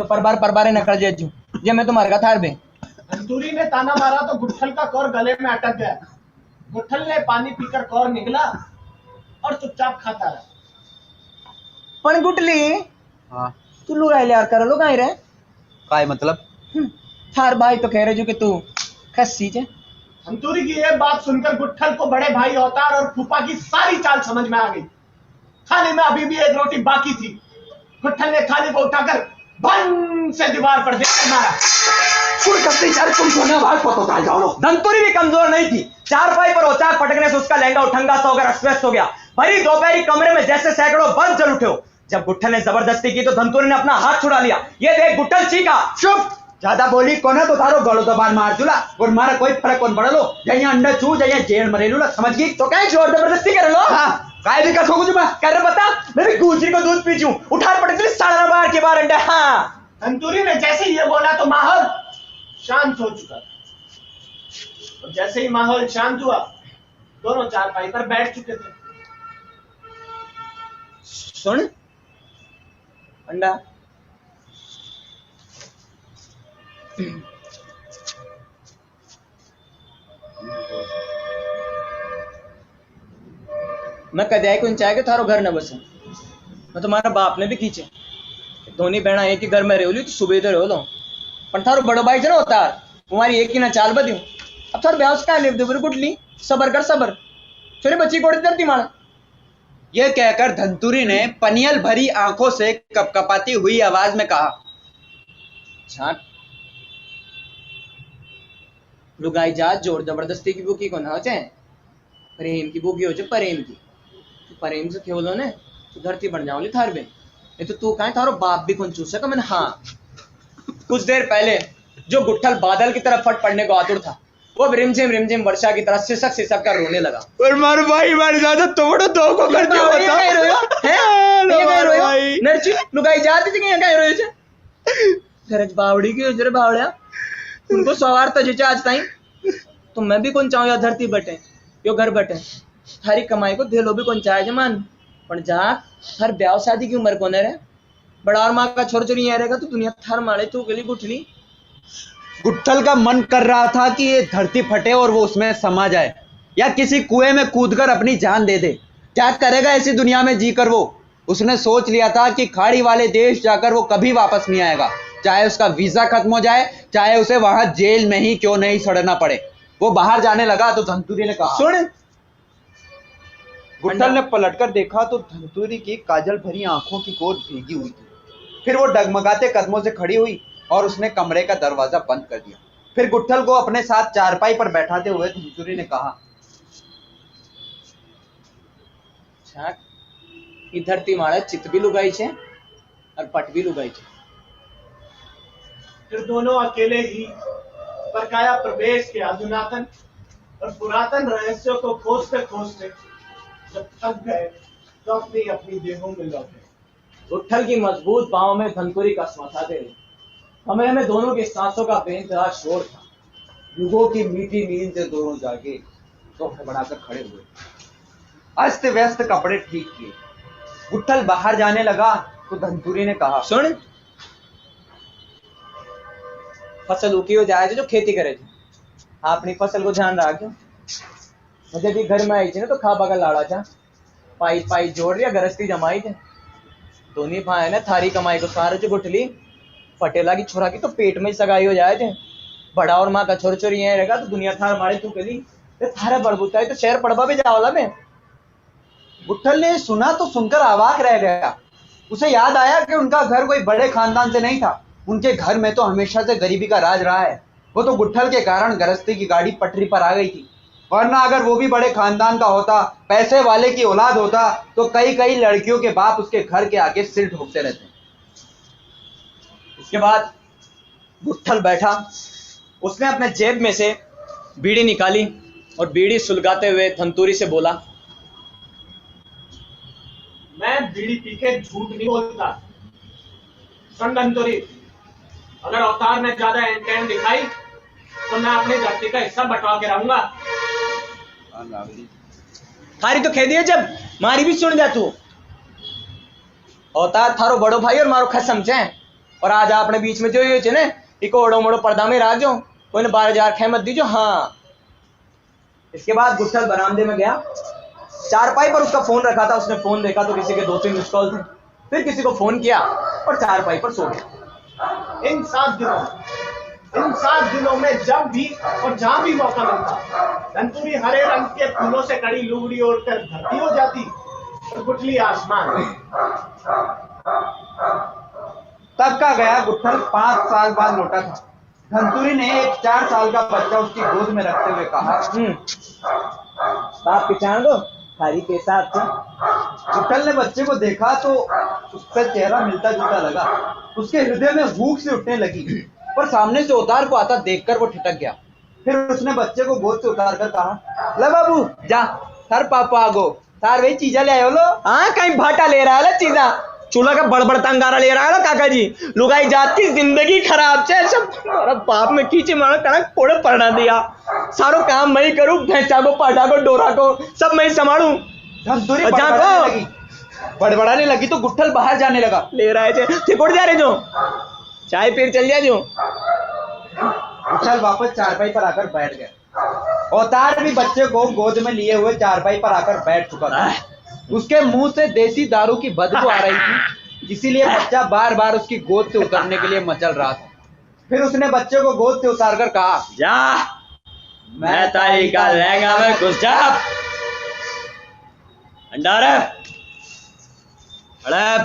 पर बार नकल जे मैं तुम्हारे का थार बे। धनतूरी ने ताना मारा तो गुट्ठल का कौर गले में अटक गया। गुट्ठल ने पानी पीकर कौर निकला और चुपचाप खाता रहा। पण गुटली हाँ तू लोग आए यार कर लोग आए रे काय मतलब? थार भाई तो कह रहे जो कि तू खस्सी जे। धनतूरी की ये बात सुनकर गुट्ठल को बड़े भाई अवतार और फूफा की सारी चाल समझ में आ गई। थाली में अभी भी एक रोटी बाकी थी। गुट्ठल ने थाली को उठाकर बंद से दीवार पर देकर मारा। धनतूरी भी कमजोर नहीं थी। चारपाई पर औचाक पटकने से उसका लहंगा उठंगा सा होकर अस्त हो गया। भरी दोपहरी कमरे में जैसे सैकड़ों बल्ब जल उठे हो। जब गुट्ठल ने जबरदस्ती की तो धनतूरी ने अपना हाथ छुड़ा लिया। ये देख गुट्ठल चीखा। चुप, ज्यादा बोली कोने तो तारो गलो दबान मार दूला और मारा कोई फर्क कौन पड़ा लो। जहाँ अंडा चू जहाँ जेल मरे लो, समझ गई? तो क्या जोर जबरदस्ती कर लो? हाँ काय भी कर सको कुछ कर रहे बता, मैं भी गुजरी को दूध पी चूं, उठार पटक ली 12.5 के बार अंडे। हाँ धनतूरी ने जैसे ही ये बोला तो माहौल शांत हो चुका। और जैसे ही माहौल शांत हुआ, दोनों चारपाई पर बैठ चुके थे। सुन अंडा मैं कदाई को चाहे कि थारो घर न बसे, मैं तुम्हारा बाप ने भी खींचे दोनों बहना एक ही घर में रहो ली तो सुबह तो रहो लो, पर थारो बड़ो भाई से ना होता तुम्हारी एक ही ना चाल बदियो। अब थारो ब्याह का लिप देवर गुटली सबर कर सबर छोरे बच्ची कोड़ी धरती मारा। ये कहकर धंतुरी ने पनियल भरी आंखों से कपकपाती हुई आवाज में कहा, छाट लुगाई जात जोर जबरदस्ती की बुकी को ना हो चाहे प्रेम की बुकी हो चाहे प्रेम की, प्रेम से खेलो ने तो धरती बढ़ जाओ थार बे, नहीं तो तू कहे थारो बाप भी कौन चूस सका। मैंने हाँ कुछ देर पहले जो गुट्ठल बादल की तरफ फट पड़ने को आतुर था वो अब रिमझिम वर्षा की तरह सिसक सिसक कर रोने लगा। और मारो भाई मारे ज्यादा तोड़ो दो को कर दिया ये कह रोयो हैं ये कह रोयो नरची लुगाई जाती थी कह रोयो छे गरज बावड़ी की जरे बावड़िया उनको सवार तजे आज ताई तो मैं भी कौन चाहूँ या धरती बटे यो घर बटे थारी कमाई को धेलो भी कौन चाहे मान पण जा हर ब्याह शादी की उम्र कोने रे बड़ा और माँ का छोर चोरी यहाँ रहेगा तो दुनिया थार मारे तू गली गुठली। गुट्ठल का मन कर रहा था कि ये धरती फटे और वो उसमें समा जाए या किसी कुएं में कूदकर अपनी जान दे दे। क्या करेगा ऐसी दुनिया में जीकर वो। उसने सोच लिया था कि खाड़ी वाले देश जाकर वो कभी वापस नहीं आएगा, चाहे उसका वीजा खत्म हो जाए, चाहे उसे वहां जेल में ही क्यों नहीं सड़ना पड़े। वो बाहर जाने लगा तो धंतुरी ने कहा, सुन। गुट्ठल ने पलटकर देखा तो धंतुरी की काजल भरी आंखों की गोद भीगी हुई थी। फिर वो डगमगाते कदमों से खड़ी हुई और उसने कमरे का दरवाजा बंद कर दिया। फिर गुट्ठल को अपने साथ चारपाई पर बैठाते हुए धंतुरी ने कहा, ई धरती मारे चित भी लुगाई छे और पट भी लुगाई छे। फिर दोनों अकेले ही परकाया प्रवेश के अधुनातन और पुरातन रहस्यों को खोजते खोजते जब थक गए तो अपनी अपनी देहों में लौटे। गुट्ठल की मजबूत बाहों में धनकुरी का समसाते रहे। कमरे में दोनों की सांसों का बेइंतहा शोर था। युगों की मीठी नींद से दोनों जागे तो बढ़ाकर खड़े हुए, अस्त व्यस्त कपड़े ठीक किए। गुट्ठल बाहर जाने लगा तो धंतुरी ने कहा, सुन फसल उकी हो जाए जो खेती करे थे अपनी फसल को ध्यान रखो। मुझे भी घर में आई थी ना तो खा बगा लाड़ा था पाई पाई जोड़ रिया गरस्ती जमाई थे दोनों भाई ने थारी कमाई को सारे जो गुठली फटेला की छोरा की तो पेट में ही सगाई हो जाए थे। बड़ा और माँ का छोर छोरी यहाँ रहेगा तो दुनिया थार मारे तू कली थारा बड़बूता है तो शहर पड़वा भी जाओला में। गुट्ठल ने सुना तो सुनकर अवाक रह गया। उसे याद आया कि उनका घर कोई बड़े खानदान से नहीं था। उनके घर में तो हमेशा से गरीबी का राज रहा है। वो तो गुट्ठल के कारण गरस्ती की गाड़ी पटरी पर आ गई थी, वरना अगर वो भी बड़े खानदान का होता, पैसे वाले की औलाद होता तो कई कई लड़कियों के बाप उसके घर के आगे सिर ठोकते रहते। इसके बाद गुट्ठल बैठा, उसने अपने जेब में से बीड़ी निकाली और बीड़ी सुलगाते हुए धंतुरी से बोला, मैं बीड़ी पी के झूठ नहीं बोलता। सुन धंतुरी, अगर अवतार ने ज्यादा एंटेन दिखाई तो मैं अपनी धरती का हिस्सा बंटवा के रहूंगा। थारी तो खेदी है जब मारी भी सुन जा तू। अवतार थारो बड़ो भाई और मारो खसम छे और आज आपने बीच में जो ये छे ने इको ओड़ो मोड़ो पर्दा में राख जो कोई ने 12,000 खेमत दीजो। हाँ। इसके बाद गुट्ठल बरामदे में गया। चारपाई पर उसका फोन रखा था। उसने फोन देखा तो किसी के 2-3 मिस कॉल थे। फिर किसी को फोन किया और चारपाई पर सो गया। इन 7 दिनों में जब भी और जहां भी मौका मिलता धंतुरी हरे रंग के फूलों से कड़ी लुगड़ी ओढ़कर धरती हो जाती और गुठली आसमान। तब का गया गुट्ठल 5 साल बाद लौटा था। धंतुरी ने एक 4 साल का बच्चा उसकी गोद में रखते हुए कहा, बाप पहचान दो थारी के साथ थे। गुट्ठल ने बच्चे को देखा तो उसका चेहरा मिलता जुलता लगा। उसके हृदय में भूख से उठने लगी, पर सामने से अवतार को आता देखकर वो ठिठक गया। फिर उसने बच्चे को गोद से उतारकर कहा, ले बाबू जा, थार पापा आगो, थार वही चीजा ले आयो लो। हाँ कहीं भाटा ले रहा है चीजा चूल्हा का बड़ अंगारा ले रहा है ना काका जी। लुगाई जात की जिंदगी खराब है सब। अरे बाप में खींचे मारा कड़क पोड़े पढ़ना दिया। सारो काम मैं ही करूं, भैंसा को पाटा को डोरा को सब मैं ही संभालूं। धंतुरी बड़बड़ाने लगी तो गुट्ठल बाहर जाने लगा। ले रहा है थिकोड़ जा रहे जो चाय पीर चल जा जो। गुट्ठल वापस चारपाई पर आकर बैठ गया। अवतार भी बच्चे को गोद में लिए हुए चारपाई पर आकर बैठ चुका था। उसके मुंह से देसी दारू की बदबू आ रही थी, इसीलिए बच्चा बार बार उसकी गोद से उतरने के लिए मचल रहा था। फिर उसने बच्चे को गोद से उतारकर कहा, जा मैं तारी का लहंगा में घुस जा। अंडार अरे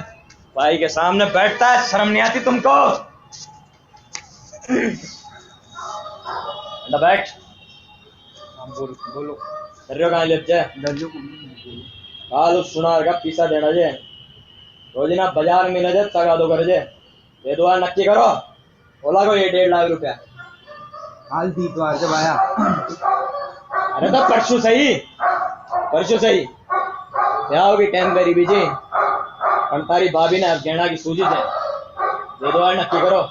भाई के सामने बैठता है, शर्म नहीं आती तुमको? अंडा बैठ। बोलो दरियो कहाँ ले जाए? काल सुनार का पीसा देना जे रोजिना बाजार में मिले जे तगा दो कर जे ये दो नक्की करो। बोला को ये 1.5 लाख रुपया हाल थी तो आज जब आया। अरे तो परसों सही क्या होगी टाइम गरीबी जी तारी भाभी ने गहना की सूजी थे ये दो नक्की करो।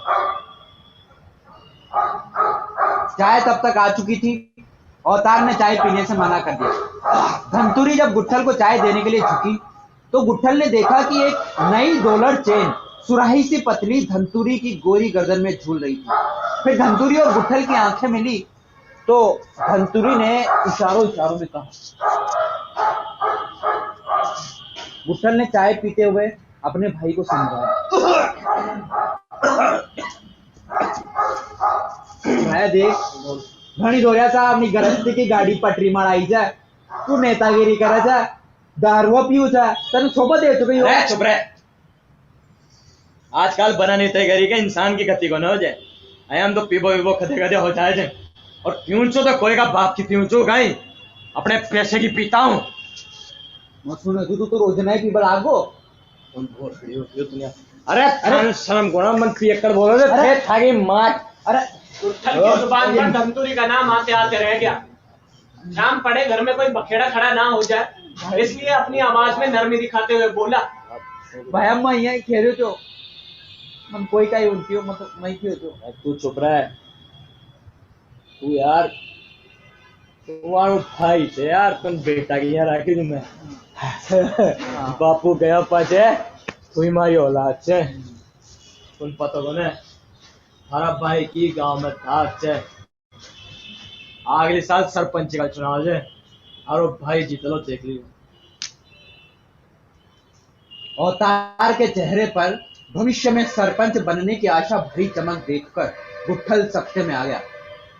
चाय तब तक आ चुकी थी। अवतार ने चाय पीने से मना कर दिया। धंतुरी जब गुट्ठल को चाय देने के लिए झुकी तो गुट्ठल ने देखा कि एक नई डॉलर चेन सुराही सी पतली धंतुरी की गोरी गर्दन में झूल रही थी। फिर धंतुरी और गुट्ठल की आंखें मिली तो धंतुरी ने इशारों में कहा। गुट्ठल ने चाय पीते हुए अपने भाई को समझाया, भाई देख घणी दोरिया साहब अपनी गरस्ती की गाड़ी पटरी में आई जा, तू नेतागिरी करे जा, दारुआ पीऊ जा, तेन सोबत दे चुकी हो। चुप रहे। आजकल बना नेतागिरी के इंसान की गति को न हो जाए। हम तो पीबो खदे हो जाए और प्यूंचो तो कोई का बाप की प्यूंचो गई अपने पैसे की पीता हूँ। सुनो तू तो रोजना ही पीबल आगो। अरे शर्म को ना मन पियक्कर बोलो थे थागी मार। अरे गुट्ठल की जुबान पर धंतुरी का नाम आते आते रह गया। शाम पड़े घर में कोई बखेड़ा खड़ा ना हो जाए इसलिए अपनी आवाज में नरमी दिखाते हुए बोला, भाई हम यहाँ खेलो तो हम कोई का ही उल्टी हो मतलब मैं क्यों तो तू चुप रहा है। तू यार तुम्हारा भाई से यार तुम बेटा की यहाँ रखी तुम्हें बापू गया पाचे तू हमारी औलाद से तुम पता को ने हमारा भाई की गांव में था अच्छे अगले साल सरपंच का चुनाव है और भाई जीत लो देख लियो। अवतार के चेहरे पर भविष्य में सरपंच बनने की आशा भरी चमक देखकर गुट्ठल सख्ते में आ गया।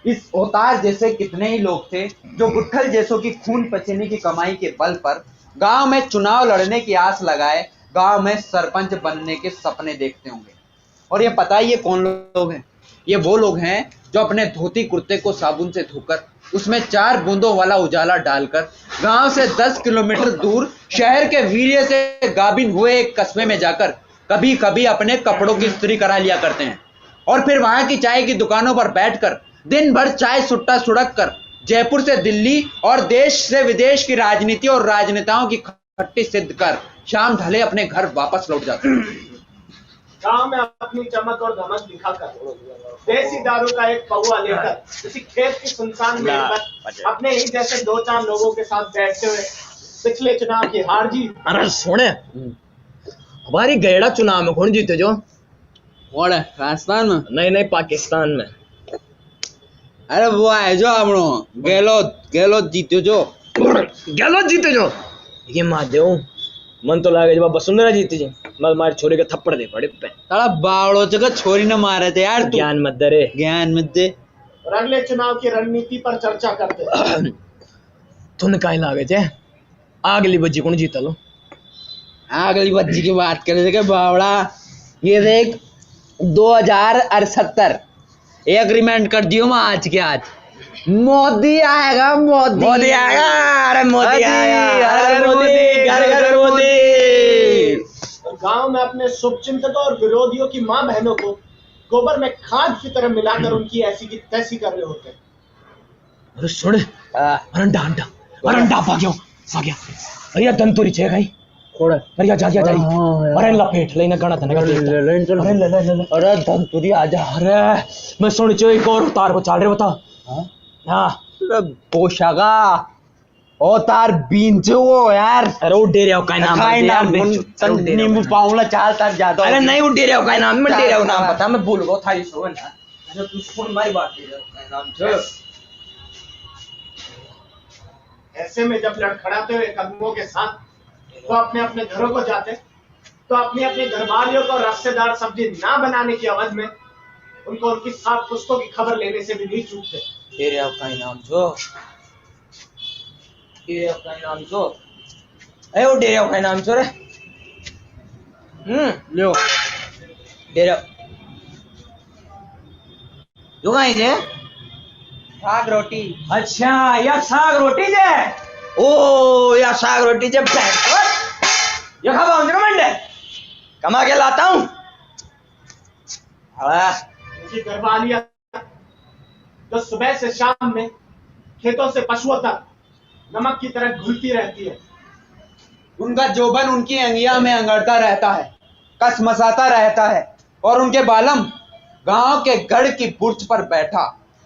इस अवतार जैसे कितने ही लोग थे जो गुट्ठल जैसों की खून पसीने की कमाई के बल पर गांव में चुनाव लड़ने की आस लगाए गांव में सरपंच बनने के सपने देखते होंगे। और ये पता है ये कौन लोग हैं? ये वो लोग हैं जो अपने धोती कुर्ते को साबुन से धोकर उसमें 4 बूंदों वाला उजाला डालकर गांव से 10 किलोमीटर दूर शहर के वीर्य से गाभिन हुए एक कस्बे में जाकर कभी कभी अपने कपड़ों की इस्त्री करा लिया करते हैं और फिर वहां की चाय की दुकानों पर बैठकर दिन भर चाय सुट्टा सुड़क कर जयपुर से दिल्ली और देश से विदेश की राजनीति और राजनेताओं की खट्टी सिद्ध कर शाम ढले अपने घर वापस लौट जाते हैं। गांव में अपनी चमक और धमक दिखाकर देसी दारू का एक पौआ लेकर किसी खेत की सुनसान मेड़ पर अपने ही जैसे 2-4 लोगों के साथ बैठते हुए पिछले चुनाव की हार जीत। अरे सोने हमारी गैड़ा चुनाव में कौन जीते जो? कौन है? राजस्थान में? नहीं पाकिस्तान में। अरे वो है जो हमनो गहलोत जीते जो ये मार दो मन तो लागे जब वसुंधरा जीती जी मैं मारे छोरी के थप्पड़ दे पड़े पे साला बावड़ो जगह छोरी न मारे थे यार। तू ज्ञान मत दे ज्ञान मत दे। और अगले चुनाव की रणनीति पर चर्चा करते तुन काहे लागे थे अगली बज्जी कौन जीता लो? अगली बच्ची की बात करे थे बावड़ा ये देख 2078 एग्रीमेंट कर दियो मैं आज के आज मोदी आएगा। अरे मोदी आएगा। अरे मोदी घर मोदी। गांव में अपने शुभचिंतकों और विरोधियों की मां बहनों को गोबर में खाद की तरह मिलाकर उनकी ऐसी की तैसी कर रहे होते हैं। अरे सुन अरंडा भाग्यो अरे धंतुरी छे गई छोड़ अरे जा अरे लपेट लेना गाना था अरे धंतुरी आजा। अरे मैं सुन चो एक और उतार को चाल रहे बता। हाँ पोशागा अवतार बींचे वो यार। अरे वो डेरे का नाम नींबू पाऊंगा चाल तार जाता। अरे नहीं वो डेरे का नाम मैं डेरे का नाम बता मैं भूल गया थारी सो ना। अरे तू सुन हमारी बात डेरे का नाम छे ऐसे में जब लड़खड़ाते हुए कदमों के साथ वो अपने अपने घरों को जाते, तो अपनी अपनी घरवालियों को रस्सेदार सब्जी ना बनाने की अवध में उनको उनकी सात पुस्तों की खबर लेने से भी नहीं चूकते। तेरे आपका इनाम जो, तेरे आपका इनाम जो, अरे वो डेरे आपका इनाम जो रे, लो डेरे जो कहीं जे साग रोटी। अच्छा या साग रोटी जे, ओ या साग रोटी जे ये खावा हूँ मंडे कमा के लाता हूँ। उनकी घरवालियां जो सुबह से शाम में खेतों से पशुओं तक नमक की तरह घुलती रहती है। उनका जोबन उनकी अंगिया में अंगड़ता रहता है, कसमसाता रहता है, और उनके बालम गांव के गढ़ की बुर्ज पर बैठा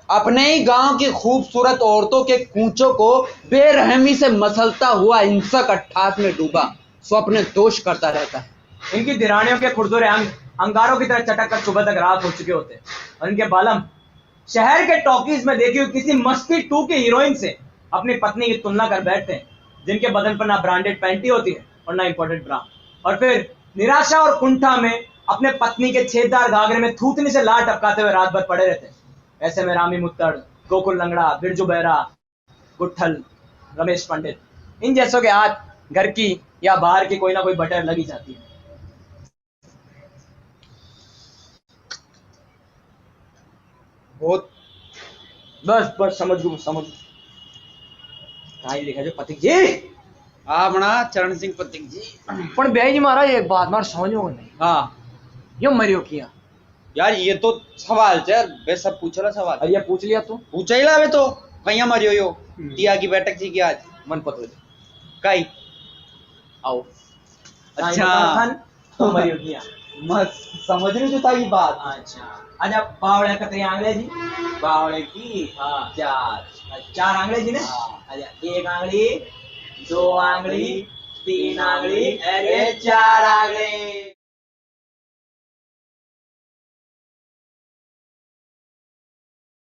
अपने ही गांव की खूबसूरत औरतों के कूचों को बेरहमी से मसलता हुआ हिंसक अट्ठास में डूबा स्वप्न दोष करता रहता है। इनकी दिरानियों के खुरदुरे अंग अंगारों की तरह चटक कर सुबह तक रात हो चुके होते हैं, और इनके बालम शहर के टॉकीज में देखी हुई किसी मस्ती 2 की हीरोइन से अपनी पत्नी की तुलना कर बैठते हैं, जिनके बदन पर ना ब्रांडेड पैंटी होती है और ना इंपोर्टेड ब्रा, और फिर निराशा और कुंठा में अपने पत्नी के छेददार घाघरे में थूथनी से लार टपकाते हुए रात भर पड़े रहते हैं। ऐसे में रामी मुत्तड़, गोकुल लंगड़ा, बिरजू बेहरा, गुट्ठल, रमेश पंडित, इन जैसों के हाथ घर की या बाहर की कोई ना कोई बटर लगी जाती है। बहुत बस बस समझ गो कहाँ लिखा जो पथिक जी आपना चरण सिंह पथिक जी। पण बेई जी महाराज एक बात मार समझो नहीं, हाँ यो मरियो किया यार, ये तो सवाल है, वे सब पूछ रहा सवाल। अरे ये पूछ लिया तू पूछा ही ला वे तो कहीं मरियो यो दिया की बैठक थी कि आज मन पत्र कई आओ। अच्छा तो मरियो किया मस्त समझने जो था ये बात। अच्छा अच्छा बावड़े कतरी आंगले जी, बावड़े की हाँ 4 आंगले जी ने। अच्छा 1 आंगली 2 आंगली 3 आंगली अरे 4 आंगली।